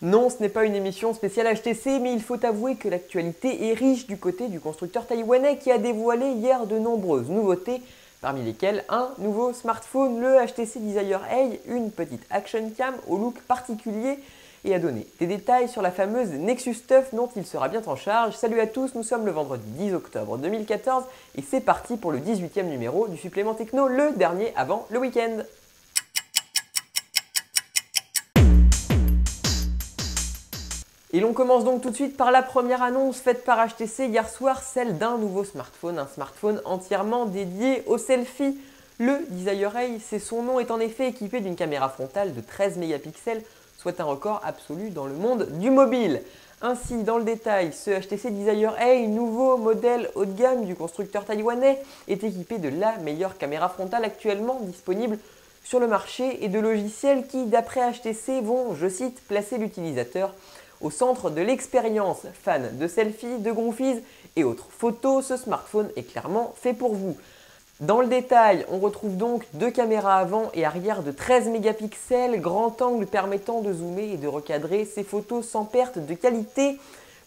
Non, ce n'est pas une émission spéciale HTC, mais il faut avouer que l'actualité est riche du côté du constructeur taïwanais qui a dévoilé hier de nombreuses nouveautés, parmi lesquelles un nouveau smartphone, le HTC Desire A, une petite action cam au look particulier, et a donné des détails sur la fameuse Nexus Stuff dont il sera bien en charge. Salut à tous, nous sommes le vendredi 10 octobre 2014 et c'est parti pour le 18e numéro du supplément techno, le dernier avant le week-end. Et l'on commence donc tout de suite par la première annonce faite par HTC hier soir, celle d'un nouveau smartphone, un smartphone entièrement dédié aux selfies. Le Desire A, c'est son nom, est en effet équipé d'une caméra frontale de 13 mégapixels, soit un record absolu dans le monde du mobile. Ainsi, dans le détail, ce HTC Desire A, nouveau modèle haut de gamme du constructeur taïwanais, est équipé de la meilleure caméra frontale actuellement disponible sur le marché et de logiciels qui, d'après HTC, vont, je cite, placer l'utilisateur au centre de l'expérience. Fan de selfies, de goofies et autres photos, ce smartphone est clairement fait pour vous. Dans le détail, on retrouve donc deux caméras avant et arrière de 13 mégapixels, grand angle permettant de zoomer et de recadrer ces photos sans perte de qualité.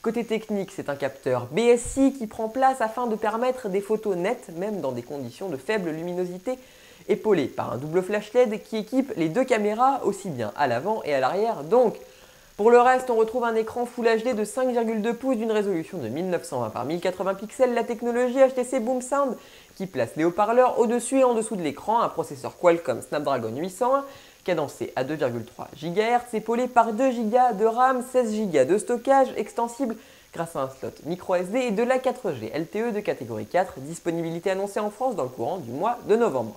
Côté technique, c'est un capteur BSI qui prend place afin de permettre des photos nettes, même dans des conditions de faible luminosité, épaulé par un double flash LED qui équipe les deux caméras aussi bien à l'avant et à l'arrière. Donc, pour le reste, on retrouve un écran Full HD de 5,2 pouces d'une résolution de 1920 par 1080 pixels, la technologie HTC Boom Sound qui place les haut-parleurs au-dessus et en dessous de l'écran, un processeur Qualcomm Snapdragon 801 cadencé à 2,3 GHz, épaulé par 2 Go de RAM, 16 Go de stockage extensible grâce à un slot microSD et de la 4G LTE de catégorie 4, disponibilité annoncée en France dans le courant du mois de novembre.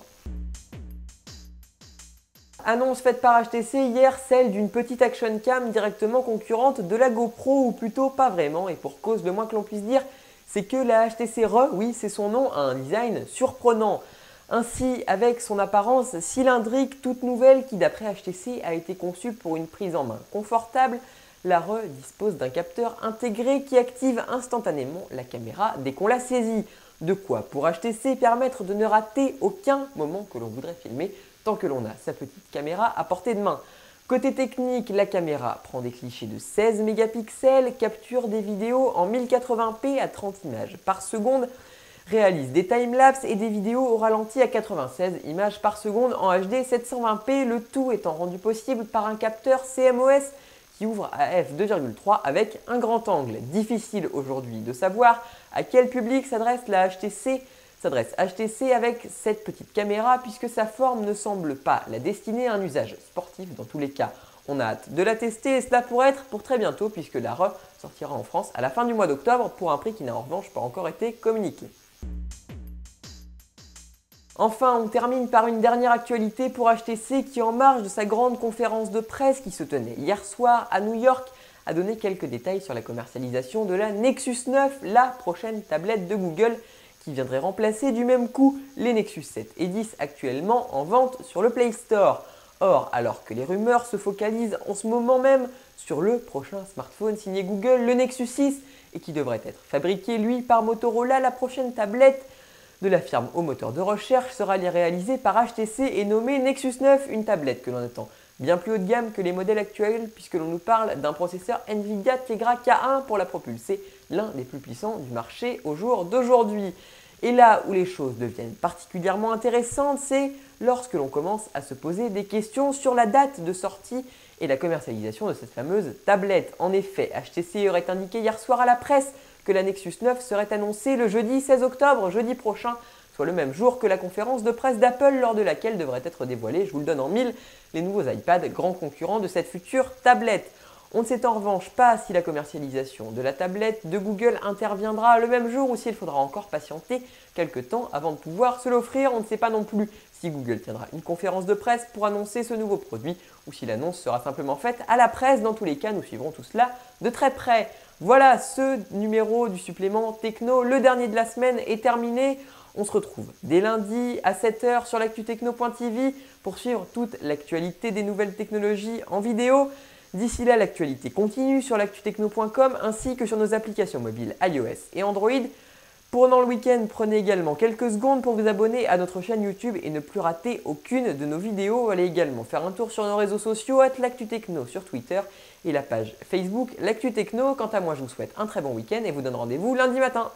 Annonce faite par HTC hier, celle d'une petite action cam directement concurrente de la GoPro, ou plutôt pas vraiment, et pour cause le moins que l'on puisse dire, c'est que la HTC RE, oui c'est son nom, a un design surprenant. Ainsi, avec son apparence cylindrique toute nouvelle qui d'après HTC a été conçue pour une prise en main confortable, la RE dispose d'un capteur intégré qui active instantanément la caméra dès qu'on la saisit. De quoi pour HTC permettre de ne rater aucun moment que l'on voudrait filmer, tant que l'on a sa petite caméra à portée de main. Côté technique, la caméra prend des clichés de 16 mégapixels, capture des vidéos en 1080p à 30 images par seconde, réalise des timelapses et des vidéos au ralenti à 96 images par seconde en HD 720p, le tout étant rendu possible par un capteur CMOS qui ouvre à f2,3 avec un grand angle. Difficile aujourd'hui de savoir à quel public s'adresse HTC avec cette petite caméra puisque sa forme ne semble pas la destiner à un usage sportif dans tous les cas. On a hâte de la tester et cela pourrait être pour très bientôt puisque la RE sortira en France à la fin du mois d'octobre pour un prix qui n'a en revanche pas encore été communiqué. Enfin, on termine par une dernière actualité pour HTC qui, en marge de sa grande conférence de presse qui se tenait hier soir à New York, a donné quelques détails sur la commercialisation de la Nexus 9, la prochaine tablette de Google qui viendrait remplacer du même coup les Nexus 7 et 10 actuellement en vente sur le Play Store. Or, alors que les rumeurs se focalisent en ce moment même sur le prochain smartphone signé Google, le Nexus 6, et qui devrait être fabriqué lui par Motorola, la prochaine tablette de la firme au moteur de recherche sera réalisée par HTC et nommée Nexus 9, une tablette que l'on attend bien plus haut de gamme que les modèles actuels puisque l'on nous parle d'un processeur Nvidia Tegra K1 pour la propulser, l'un des plus puissants du marché au jour d'aujourd'hui. Et là où les choses deviennent particulièrement intéressantes, c'est lorsque l'on commence à se poser des questions sur la date de sortie et la commercialisation de cette fameuse tablette. En effet, HTC aurait indiqué hier soir à la presse que la Nexus 9 serait annoncée le jeudi 16 octobre, jeudi prochain, soit le même jour que la conférence de presse d'Apple lors de laquelle devrait être dévoilé, je vous le donne en mille, les nouveaux iPads, grands concurrents de cette future tablette. On ne sait en revanche pas si la commercialisation de la tablette de Google interviendra le même jour ou s'il faudra encore patienter quelques temps avant de pouvoir se l'offrir. On ne sait pas non plus si Google tiendra une conférence de presse pour annoncer ce nouveau produit ou si l'annonce sera simplement faite à la presse. Dans tous les cas, nous suivrons tout cela de très près. Voilà, ce numéro du supplément techno, le dernier de la semaine, est terminé. On se retrouve dès lundi à 7 h sur l'actutechno.tv pour suivre toute l'actualité des nouvelles technologies en vidéo. D'ici là, l'actualité continue sur l'actutechno.com ainsi que sur nos applications mobiles iOS et Android. Pendant le week-end, prenez également quelques secondes pour vous abonner à notre chaîne YouTube et ne plus rater aucune de nos vidéos. Allez également faire un tour sur nos réseaux sociaux, @l'actu-techno sur Twitter et la page Facebook L'Actu Techno. Quant à moi, je vous souhaite un très bon week-end et vous donne rendez-vous lundi matin.